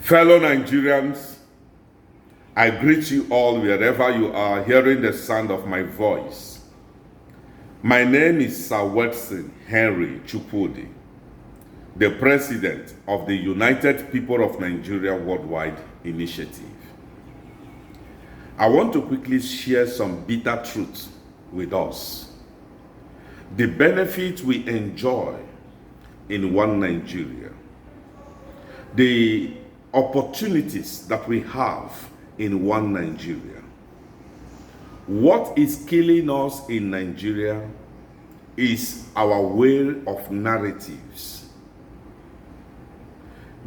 Fellow Nigerians, I greet you all wherever you are hearing the sound of my voice. My name is Sir Watson Henry Chukwudi, the President of the United People of Nigeria Worldwide Initiative. I want to quickly share some bitter truths with us. The benefits we enjoy in one Nigeria. The opportunities that we have in one Nigeria. What is killing us in Nigeria is our way of narratives.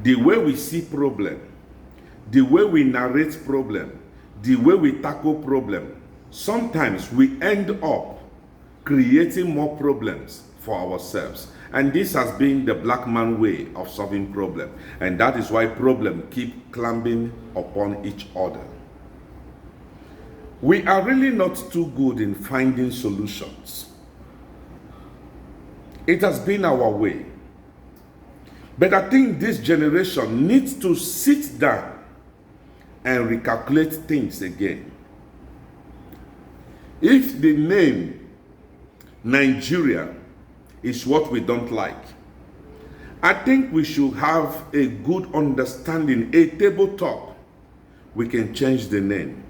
The way we see problem, the way we narrate problem, the way we tackle problem. Sometimes we end up creating more problems for ourselves. And this has been the black man way of solving problem. And that is why problems keep climbing upon each other. We are really not too good in finding solutions. It has been our way. But I think this generation needs to sit down and recalculate things again. If the name Nigeria is what we don't like, I think we should have a good understanding, a tabletop. We can change the name,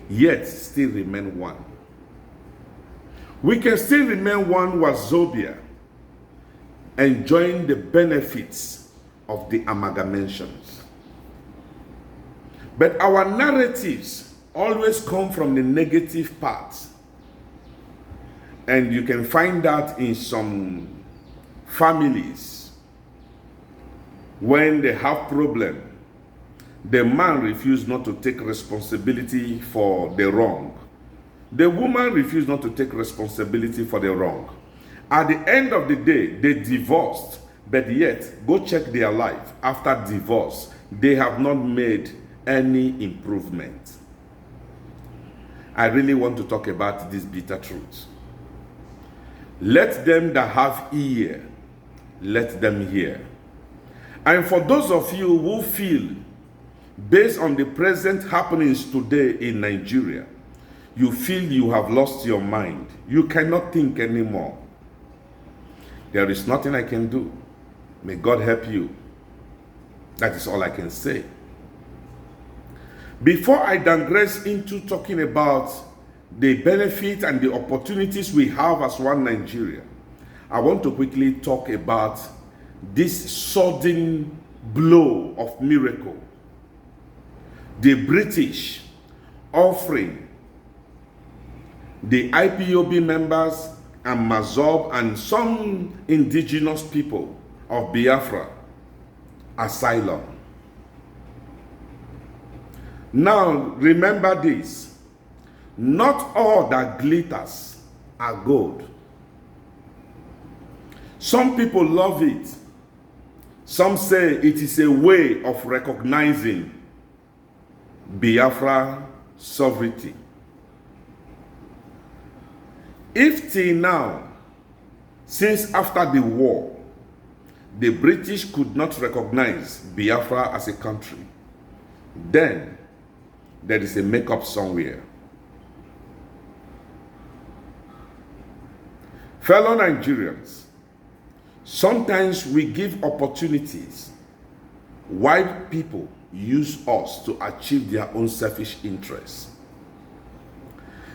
yet still remain one. We can still remain one Wazobia, enjoying the benefits of the amalgamations. But our narratives always come from the negative parts. And you can find that in some families. When they have problem, the man refuses not to take responsibility for the wrong. The woman refuses not to take responsibility for the wrong. At the end of the day, they divorced, but yet, go check their life. After divorce, they have not made any improvement. I really want to talk about this bitter truth. Let them that have ear, let them hear. And for those of you who feel, based on the present happenings today in Nigeria, you feel you have lost your mind. You cannot think anymore. There is nothing I can do. May God help you. That is all I can say. Before I digress into talking about the benefit and the opportunities we have as one Nigeria, I want to quickly talk about this sudden blow of miracle. The British offering the IPOB members and Mazob and some indigenous people of Biafra asylum. Now remember this. Not all that glitters are gold. Some people love it. Some say it is a way of recognizing Biafra sovereignty. If till now, since after the war, the British could not recognize Biafra as a country, then there is a make-up somewhere. Fellow Nigerians, sometimes we give opportunities while people use us to achieve their own selfish interests.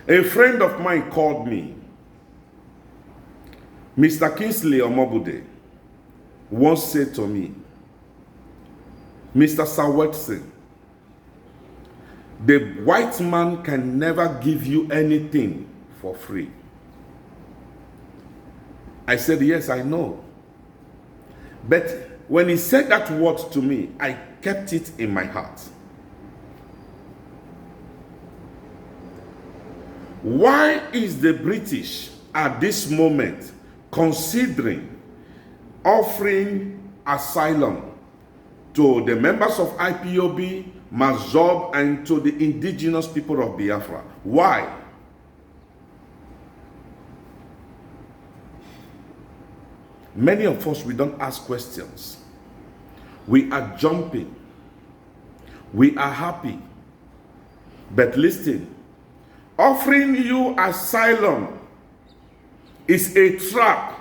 A friend of mine called me, Mr. Kingsley Omobude, once said to me, Mr. Sir Watson, the white man can never give you anything for free. I said, yes, I know. But when he said that word to me, I kept it in my heart. Why is the British at this moment considering offering asylum to the members of IPOB, Mazob, and to the indigenous people of Biafra? Why? Many of us, we don't ask questions. We are jumping We are happy. But listen, offering you asylum is a trap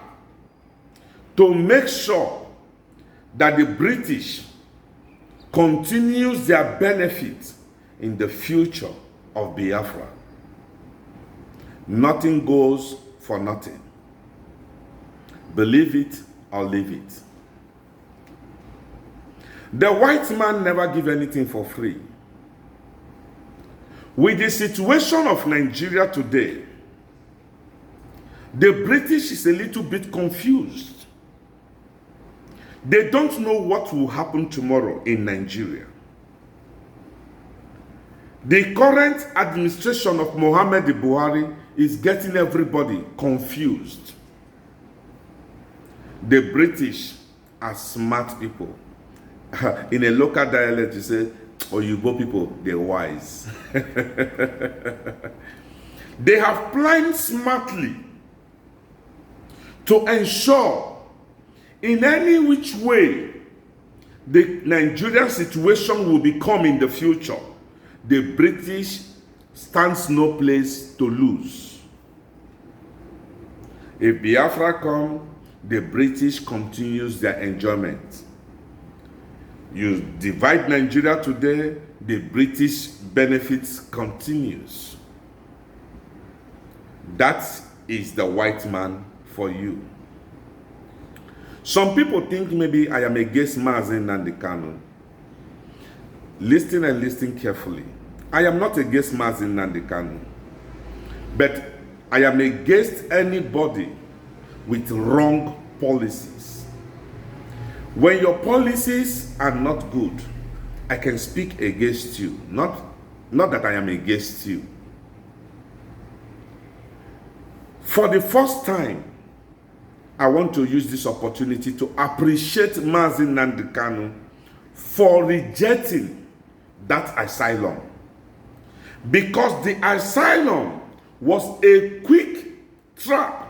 to make sure that the British continues their benefit in the future of Biafra. Nothing goes for nothing. Believe it or leave it. The white man never give anything for free. With the situation of Nigeria today, the British is a little bit confused. They don't know what will happen tomorrow in Nigeria. The current administration of Muhammad Buhari is getting everybody confused. The British are smart people. In a local dialect, you say, Oyibo people, they're wise. They have planned smartly to ensure in any which way the Nigerian situation will become in the future, the British stands no place to lose. If Biafra come, the British continues their enjoyment. You divide Nigeria today, the British benefits continues. That is the white man for you. Some people think maybe I am against Mazi Nnamdi Kanu. Listen and listen carefully. I am not against Mazi Nnamdi Kanu, but I am against anybody with wrong policies. When your policies are not good, I can speak against you. Not that I am against you. For the first time, I want to use this opportunity to appreciate Mazi Nnamdi Kanu for rejecting that asylum. Because the asylum was a quick trap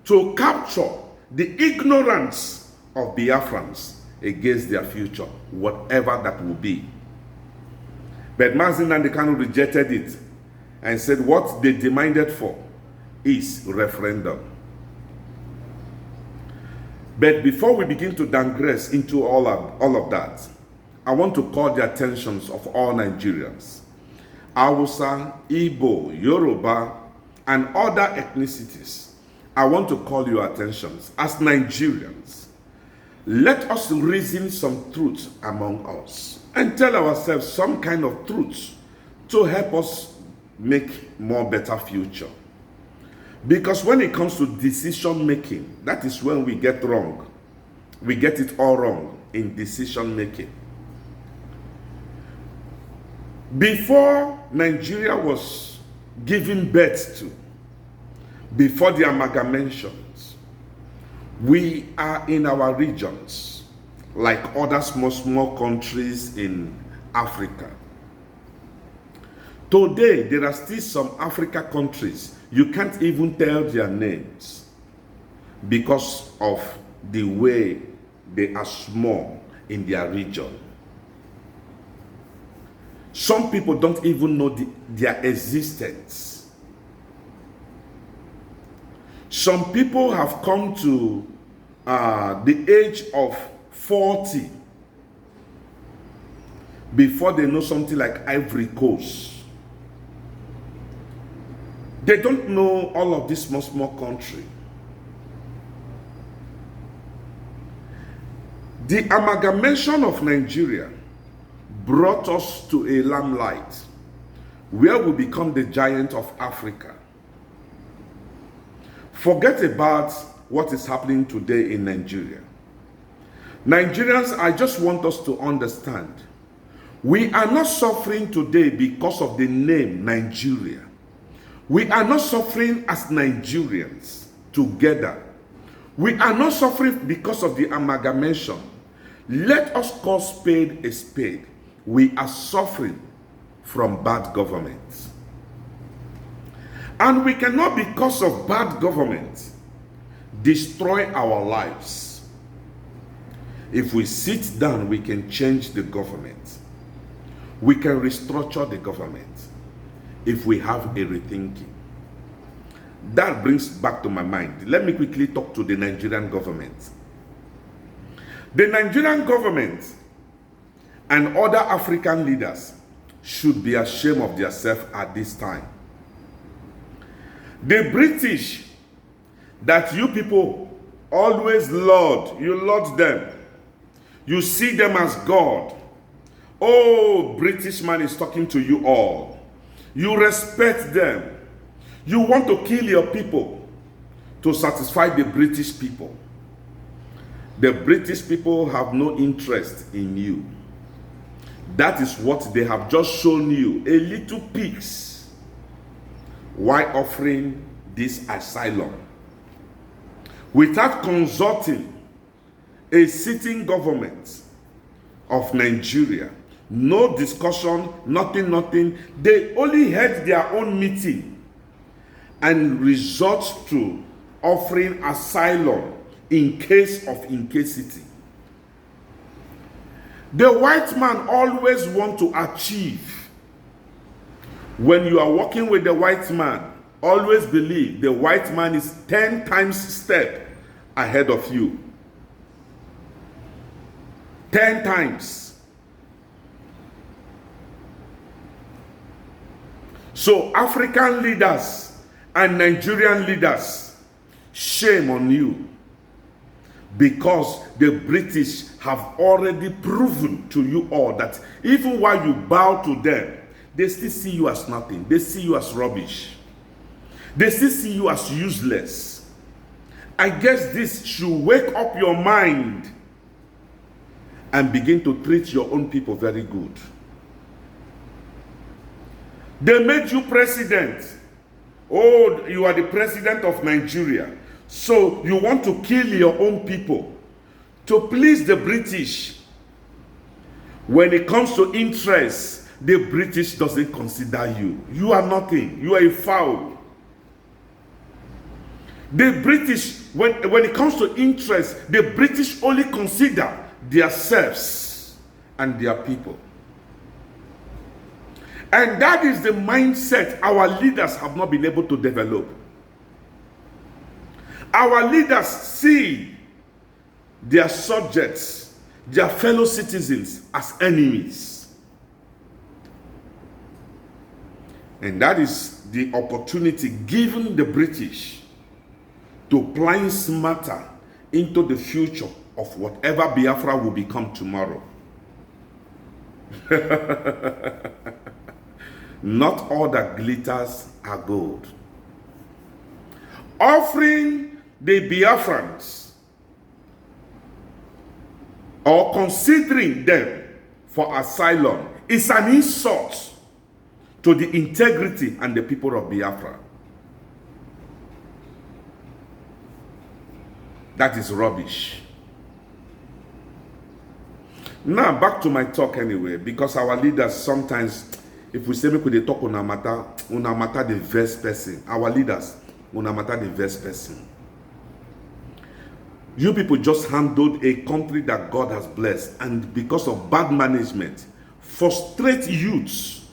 to capture the ignorance of Biafrans against their future, whatever that will be. But Mazi Nnamdi Kanu rejected it and said what they demanded for is referendum. But before we begin to digress into all of that, I want to call the attentions of all Nigerians, Hausa, Igbo, Yoruba, and other ethnicities. I want to call your attentions as Nigerians. Let us reason some truth among us and tell ourselves some kind of truth to help us make more better future. Because when it comes to decision making, that is when we get wrong. We get it all wrong in decision making. Before Nigeria was given birth to, before the amalgamations, we are in our regions like other small countries in Africa. Today, there are still some African countries, you can't even tell their names because of the way they are small in their region. Some people don't even know their existence. Some people have come to the age of 40 before they know something like Ivory Coast. They don't know all of this small country. The amalgamation of Nigeria brought us to a limelight where we become the giant of Africa. Forget about what is happening today in Nigeria. Nigerians, I just want us to understand, we are not suffering today because of the name Nigeria. We are not suffering as Nigerians together. We are not suffering because of the amalgamation. Let us call spade a spade. We are suffering from bad government. And we cannot, because of bad government, destroy our lives. If we sit down, we can change the government. We can restructure the government if we have a rethinking. That brings back to my mind. Let me quickly talk to the Nigerian government. The Nigerian government and other African leaders should be ashamed of themselves at this time. The British that you people always laud, you laud them. You see them as God. Oh, British man is talking to you all. You respect them. You want to kill your people to satisfy the British people. The British people have no interest in you. That is what they have just shown you, a little piece. Why offering this asylum? Without consulting a sitting government of Nigeria. No discussion, nothing. They only had their own meeting and resort to offering asylum in case of incasity. The white man always wants to achieve. When you are working with the white man, always believe the white man is 10 times step ahead of you. 10 times. So African leaders and Nigerian leaders, shame on you. Because the British have already proven to you all that even while you bow to them, they still see you as nothing. They see you as rubbish. They still see you as useless. I guess this should wake up your mind and begin to treat your own people very good. They made you president. Oh, you are the president of Nigeria. So you want to kill your own people to please the British. When it comes to interest, the British doesn't consider you. You are nothing. You are a foul. The British, when it comes to interest, the British only consider themselves and their people. And that is the mindset our leaders have not been able to develop. Our leaders see their subjects, their fellow citizens as enemies. And that is the opportunity given the British to plant smarter into the future of whatever Biafra will become tomorrow. Not all that glitters are gold. Offering the Biafrans or considering them for asylum is an insult to the integrity and the people of Biafra. That is rubbish. Now back to my talk anyway, because our leaders sometimes, if we say we talk on a matter the verse person. Our leaders, on a matter the verse person. You people just handled a country that God has blessed, and because of bad management, frustrate youth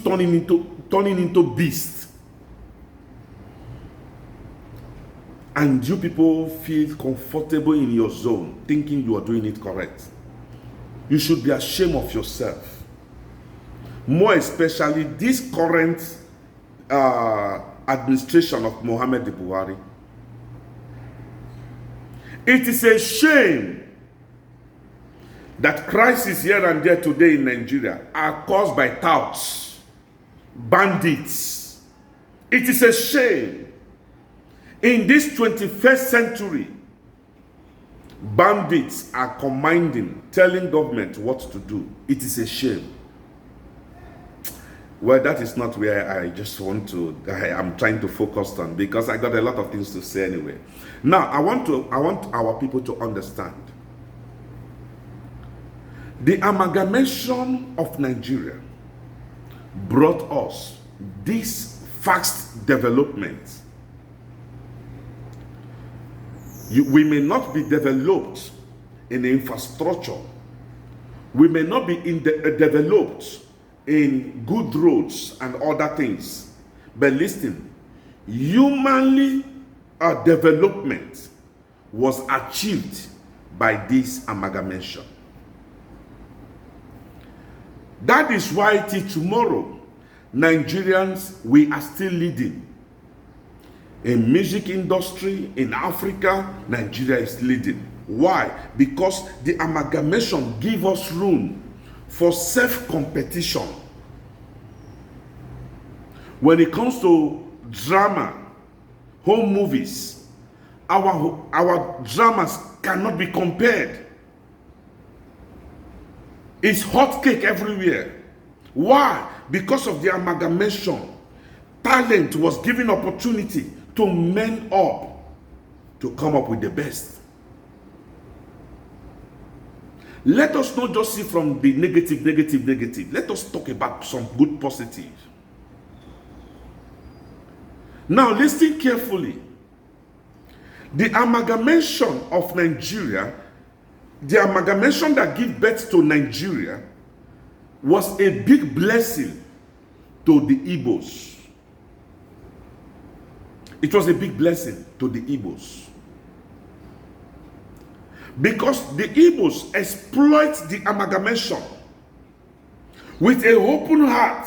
turning into beasts. And you people feel comfortable in your zone, thinking you are doing it correct. You should be ashamed of yourself. More especially this current administration of Muhammad Buhari. It is a shame that crises here and there today in Nigeria are caused by touts, bandits. It is a shame. In this 21st century, bandits are commanding, telling government what to do. It is a shame. Well, that is not where I am trying to focus on, because I got a lot of things to say anyway. Now, I want our people to understand. The amalgamation of Nigeria brought us this fast development. We may not be developed in infrastructure We may not be developed in good roads and other things, but listen, humanly development was achieved by this amalgamation. That is why till tomorrow, Nigerians, we are still leading. In music industry, in Africa, Nigeria is leading. Why? Because the amalgamation gives us room for self-competition. When it comes to drama, home movies, our dramas cannot be compared. It's hot cake everywhere. Why? Because of the amalgamation. Talent was given opportunity to men up to come up with the best. Let us not just see from the negative. Let us talk about some good positive. Now listen carefully. The amalgamation of Nigeria, the amalgamation that gave birth to Nigeria, was a big blessing to the Igbos. It was a big blessing to the Igbos. Because the Igbos exploit the amalgamation with an open heart.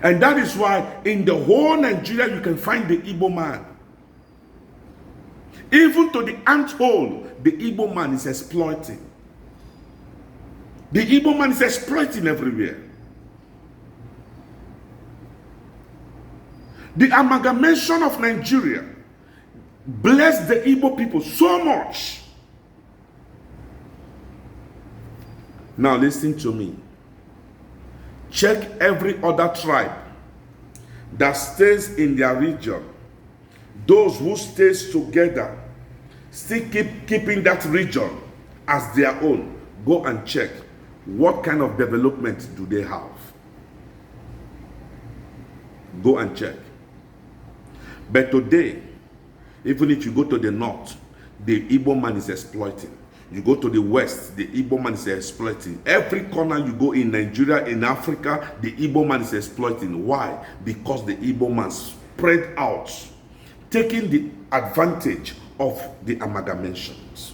And that is why in the whole Nigeria you can find the Igbo man. Even to the ant hole, the Igbo man is exploiting. The Igbo man is exploiting everywhere. The amalgamation of Nigeria blessed the Igbo people so much. Now listen to me. Check every other tribe that stays in their region. Those who stays together, still keeping that region as their own. Go and check what kind of development do they have. Go and check. But today, even if you go to the north, the Igbo man is exploiting. You go to the west, the Igbo man is exploiting. Every corner you go in Nigeria, in Africa, the Igbo man is exploiting. Why? Because the Igbo man spread out, taking the advantage of the amalgamations.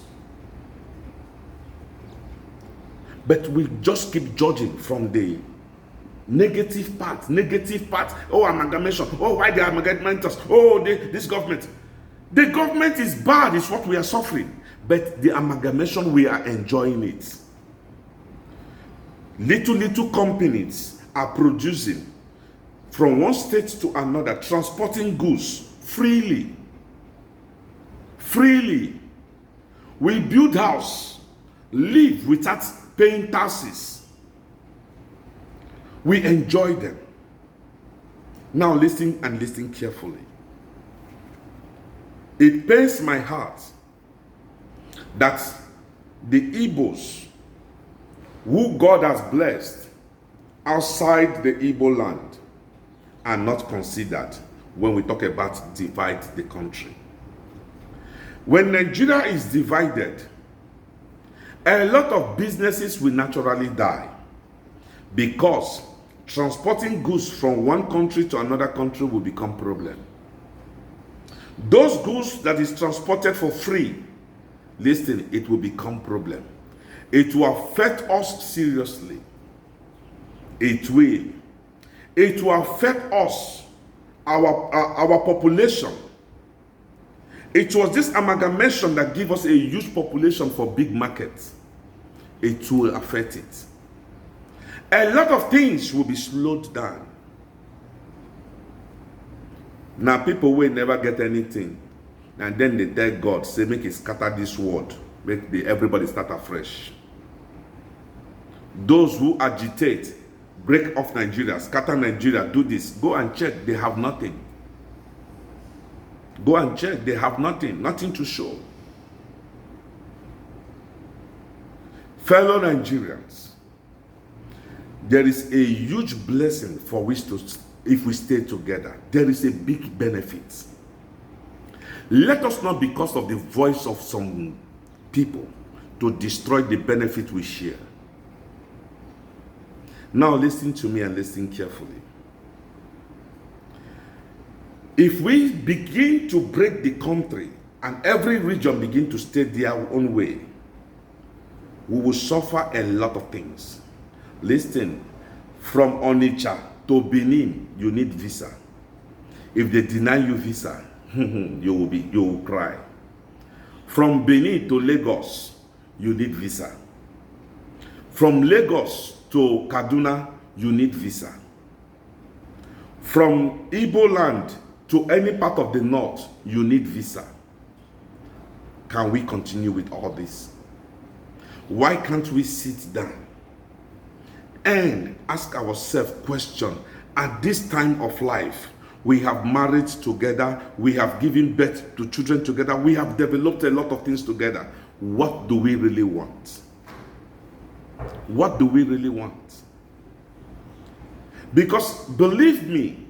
But we just keep judging from the negative part. Oh, amalgamation. Oh, why the amalgamators? Oh, this government. The government is bad, is what we are suffering. But the amalgamation, we are enjoying it. Little Companies are producing from one state to another, transporting goods freely. We build house, live without paying taxes. We enjoy them. Now listen and listen carefully. It pains my heart that the Igbos, who God has blessed outside the Igbo land, are not considered when we talk about divide the country. When Nigeria is divided, a lot of businesses will naturally die because transporting goods from one country to another country will become a problem. Those goods that is transported for free, listen, it will become a problem. It will affect us seriously. It will. It will affect us, our population. It was this amalgamation that gave us a huge population for big markets. It will affect it. A lot of things will be slowed down. Now people will never get anything. And then they tell God, say, make it scatter this world. Make everybody start afresh. Those who agitate, break off Nigeria, scatter Nigeria, do this. Go and check, they have nothing. Go and check, they have nothing to show. Fellow Nigerians, there is a huge blessing for which to, if we stay together. There is a big benefit. Let us not, because of the voice of some people, to destroy the benefit we share. Now listen to me and listen carefully. If we begin to break the country and every region begin to stay their own way, we will suffer a lot of things. Listen, from Onitsha to Benin, you need visa. If they deny you visa, you will cry. From Benin to Lagos, you need visa. From Lagos to Kaduna, you need visa. From Igbo land to any part of the north, you need visa. Can we continue with all this? Why can't we sit down and ask ourselves question? At this time of life, we have married together, we have given birth to children together, we have developed a lot of things together. What do we really want? What do we really want? Because believe me,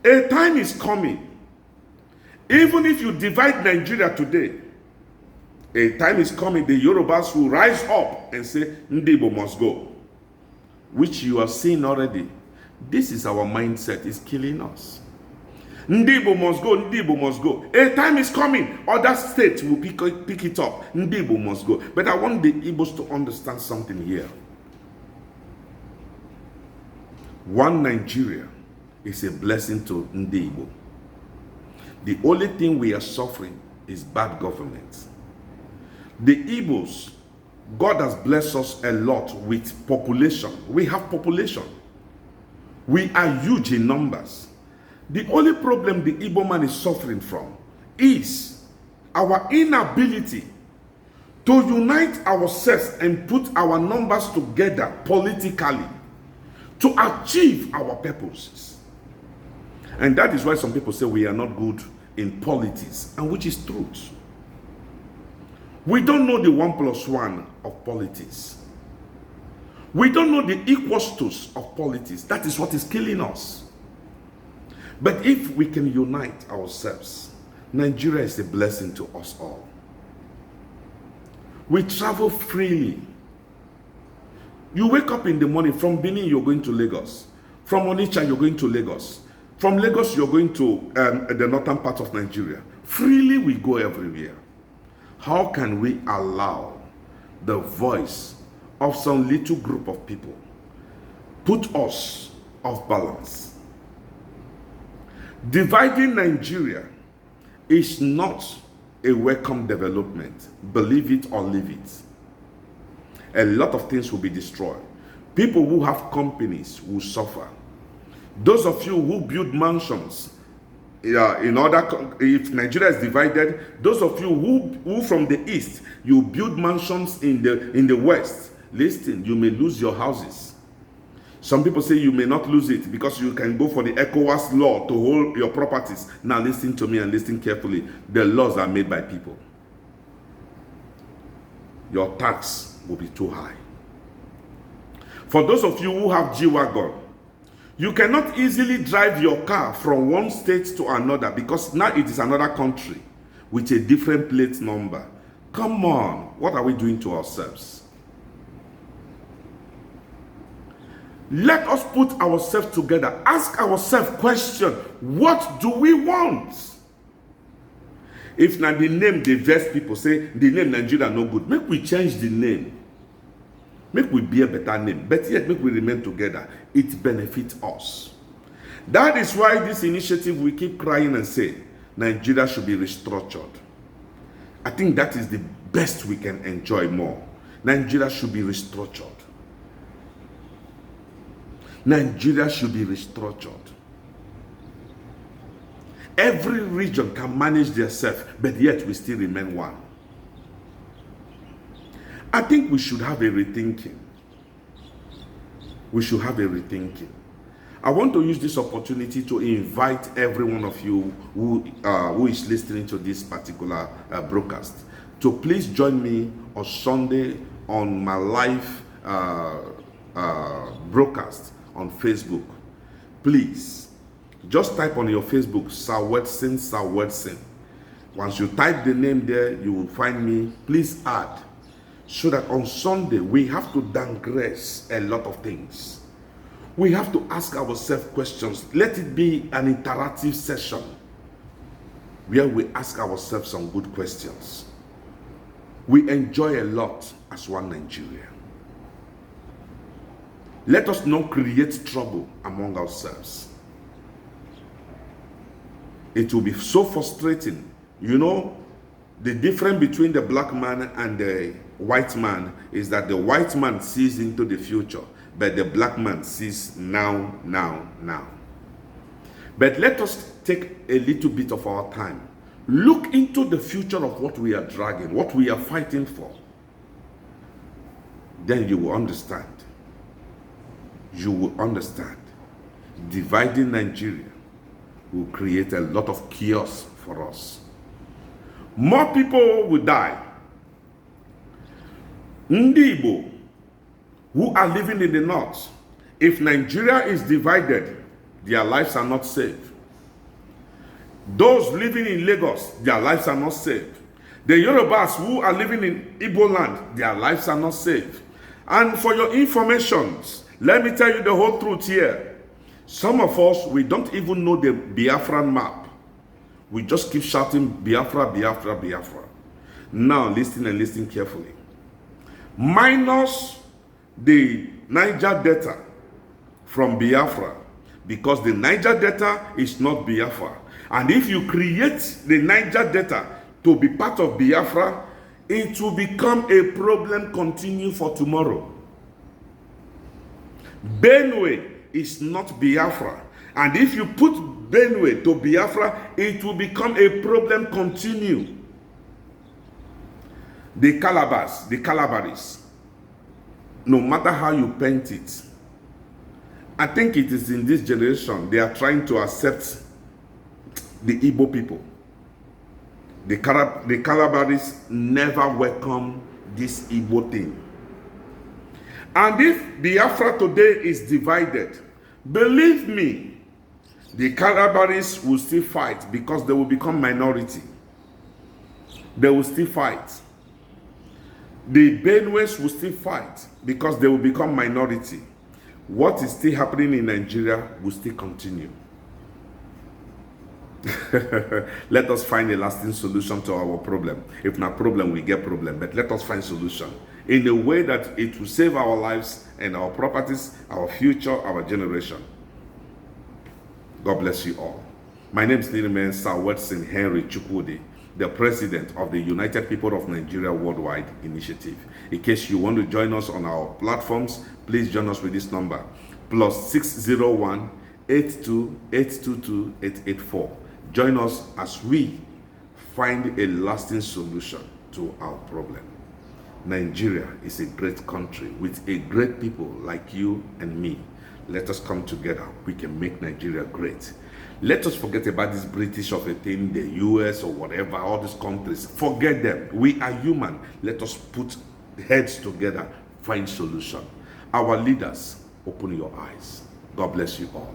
a time is coming. Even if you divide Nigeria today, a time is coming, the Yorubas will rise up and say, Ndibo must go. Which you are seeing already. This is our mindset, it's killing us. Ndibo must go, Ndibo must go. A time is coming, other states will pick it up. Ndibo must go. But I want the Igbos to understand something here. One Nigeria is a blessing to Ndibo. The only thing we are suffering is bad government. The Igbos, God has blessed us a lot with population. We have population. We are huge in numbers. The only problem the Igbo man is suffering from is our inability to unite ourselves and put our numbers together politically to achieve our purposes. And that is why some people say we are not good in politics, and which is truth. We don't know the 1+1 of politics. We don't know the equals tos of politics. That is what is killing us. But if we can unite ourselves, Nigeria is a blessing to us all. We travel freely. You wake up in the morning, from Benin you're going to Lagos. From Onitsha you're going to Lagos. From Lagos you're going to the northern part of Nigeria. Freely we go everywhere. How can we allow the voice of some little group of people put us off balance? Dividing Nigeria is not a welcome development. Believe it or leave it. A lot of things will be destroyed. People who have companies will suffer. Those of you who build mansions, if Nigeria is divided, those of you who from the east, you build mansions in the west, listen, you may lose your houses. Some people say you may not lose it because you can go for the ECOWAS law to hold your properties. Now listen to me and listen carefully. The laws are made by people. Your tax will be too high. For those of you who have G-Wagon, you cannot easily drive your car from one state to another because now it is another country with a different plate number. Come on, what are we doing to ourselves? Let us put ourselves together. Ask ourselves question. What do we want? If now the name the vex people say the name Nigeria no good, make we change the name. Make we be a better name. But yet make we remain together. It benefits us. That is why this initiative we keep crying and say Nigeria should be restructured. I think that is the best we can enjoy more. Nigeria should be restructured. Nigeria should be restructured. Every region can manage themselves, but yet we still remain one. I think we should have a rethinking. We should have a rethinking. I want to use this opportunity to invite every one of you who is listening to this particular broadcast to please join me on Sunday on my live broadcast on Facebook. Please, just type on your Facebook, Sir Wedson. Once you type the name there, you will find me. Please add. so that on Sunday we have to digress a lot of things. We have to ask ourselves questions. Let it be an interactive session where we ask ourselves some good questions. We enjoy a lot as one Nigeria. Let us not create trouble among ourselves. It will be so frustrating. You know, the difference between the black man and the white man is that the white man sees into the future, but the black man sees now. But let us take a little bit of our time. Look into the future of what we are dragging, what we are fighting for. Then you will understand. You will understand. Dividing Nigeria will create a lot of chaos for us. More people will die. Ndi Igbo who are living in the north, if Nigeria is divided, their lives are not safe. Those living in Lagos, their lives are not safe. The Yorubas who are living in Igbo land, their lives are not safe. And for your information, let me tell you the whole truth here. Some of us, we don't even know the Biafran map. We just keep shouting Biafra, Biafra, Biafra. Now listen and listen carefully. Minus the Niger Delta from Biafra, because the Niger Delta is not Biafra. And if you create the Niger Delta to be part of Biafra, it will become a problem continue for tomorrow. Benue is not Biafra. And if you put Benue to Biafra, it will become a problem continue. The Calabars, the Calabaris, no matter how you paint it, I think it is in this generation they are trying to accept the Igbo people. The Calabaris never welcome this Igbo thing. And if Biafra today is divided, believe me, the Calabaris will still fight because they will become minority. They will still fight. The Benues will still fight because they will become minority. What is still happening in Nigeria will still continue. Let us find a lasting solution to our problem. If not problem, we get problem. But let us find solution in a way that it will save our lives and our properties, our future, our generation. God bless you all. My name is Niriman Sir Watson Henry Chukwudi, the president of the United People of Nigeria Worldwide Initiative. In case you want to join us on our platforms, please join us with this number, +601 82 822 884. Join us as we find a lasting solution to our problem. Nigeria is a great country with a great people like you and me. Let us come together. We can make Nigeria great. Let us forget about this British of a thing, the US or whatever, all these countries. Forget them. We are human. Let us put heads together, find solution. Our leaders, open your eyes. God bless you all.